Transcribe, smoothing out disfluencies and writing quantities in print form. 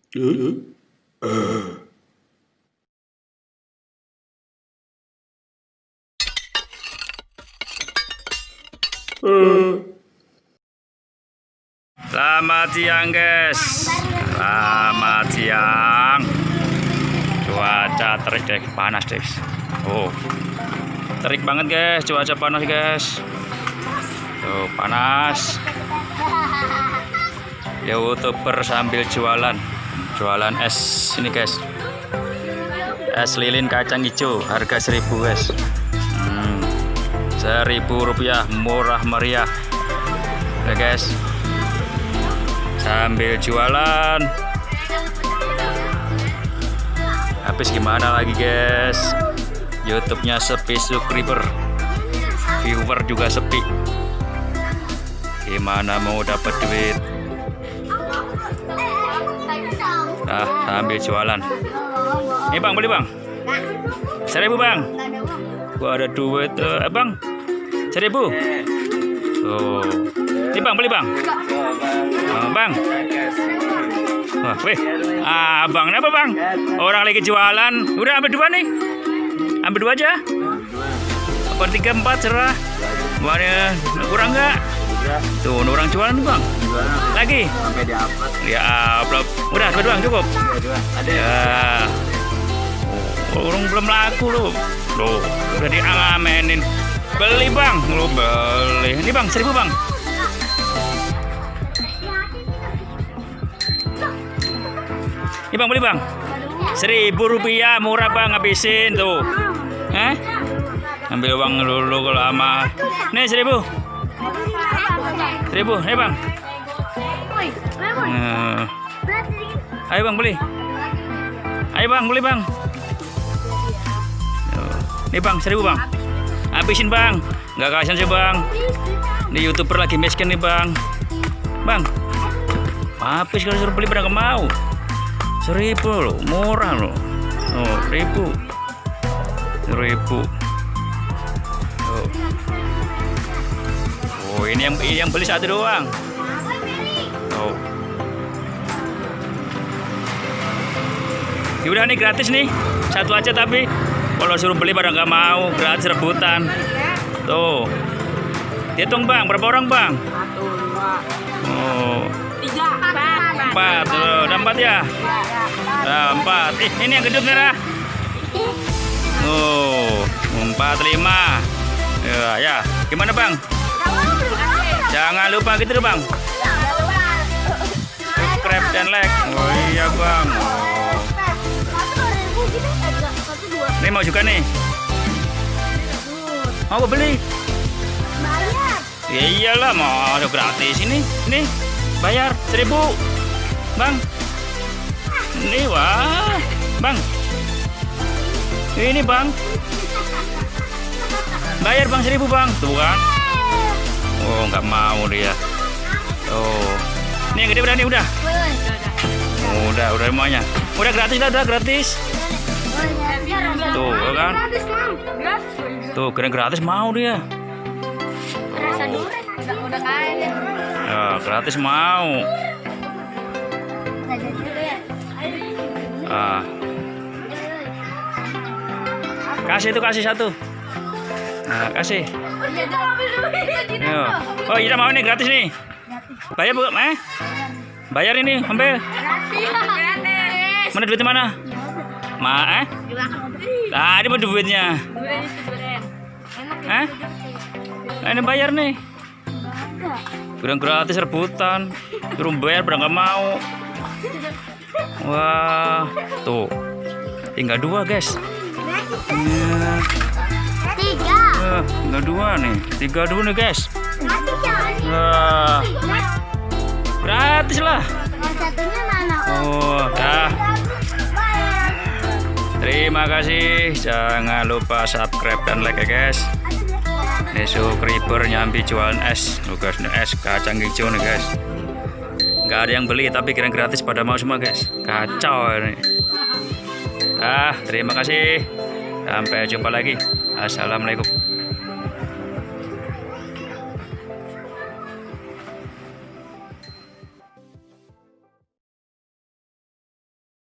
Selamat siang guys. Selamat siang. Cuaca terik deh, panas deh. Oh, terik banget guys, cuaca panas guys. Tuh panas. YouTuber sambil jualan es ini guys. Es lilin kacang hijau harga 1.000 guys. 1.000 rupiah, murah meriah ya guys. Sambil jualan. Habis gimana lagi guys, YouTube-nya sepi subscriber, viewer juga sepi. Gimana mau dapat duit? Nah, sambil jualan. Ini bang, beli bang. 1.000 bang. Gua ada duit bang. 1.000. Tuh. Ini bang, beli bang. Bang. Wah, weh. Abang apa bang? Orang lagi jualan. Udah ambil 2 nih. Ambil 2 aja. Apa 3, 4 cerah. Warnanya kurang nggak? Tuh, orang jualan nih bang. Lagi. Sampai diupload. Ya, upload. Udah 2 doang cukup. Ada. Ya. Orang belum laku loh. Loh, udah diangamenin. Beli bang, lo beli. Ini bang, 1.000 bang. Ini bang, beli bang. 1.000 rupiah, murah bang, habisin tuh. Ambil uang dulu kalau lama. Nih 1.000. 1.000, nih bang. Ayo bang, beli. Ayo bang, beli bang. Nih bang, 1.000 bang. Habisin bang, nggak kasihan sih bang. Ini YouTuber lagi miskin nih bang. Bang, habis kalau suruh beli pada nggak mau. 1.000 loh, murah loh. Oh, 1.000. 1.000. Oh, ini yang beli 1 doang. Oh. Ya udah nih gratis nih, 1 aja tapi kalau suruh beli pada nggak mau, gratis rebutan. Tuh, hitung bang, berapa orang bang? 1, 2, Oh, 3, 4. Tuh, udah 4 ya? Nah, 4. Ini yang gendut merah. Oh, 4, 5. Ya, gimana bang? Jangan lupa gitu deh bang. Subscribe dan like. Oh iya bang. Ini mau juga nih. Mau beli? Ya iyalah, mau ada gratis ini. Ini bayar 1.000 bang. Ini wah bang. Ini bang. Bayar bang 1.000 bang. Tuh kan. Oh nggak mau dia. Oh. Ini yang gede udah nih udah. Udah semuanya. Udah gratis lah, udah gratis. Tuh kan. Tuh keren gratis mau dia. udah kaya. Ya, gratis mau. Kasih itu, kasih 1. Nah, kasih. Yo. Oh iya mau nih gratis nih. Bayar bu, bayar ini, ambil. Mana duitnya mana? Ini mau duitnya. Ini bayar nih. Kurang gratis rebutan. Suruh bayar pada nggak mau. Wah, tuh. Tinggal 2 guys. 3. Tinggal 2 nih. 3 dulu nih guys. Wah, gratis lah. Satunya mana? Oh, dah. Terima kasih. Jangan lupa subscribe dan like ya guys. Ini subscriber nyambi jualan es. Loh guys, ini es kacang hijau nih guys. Nggak ada yang beli tapi kira gratis pada mau semua guys. Kacau ini. Terima kasih. Sampai jumpa lagi. Assalamualaikum.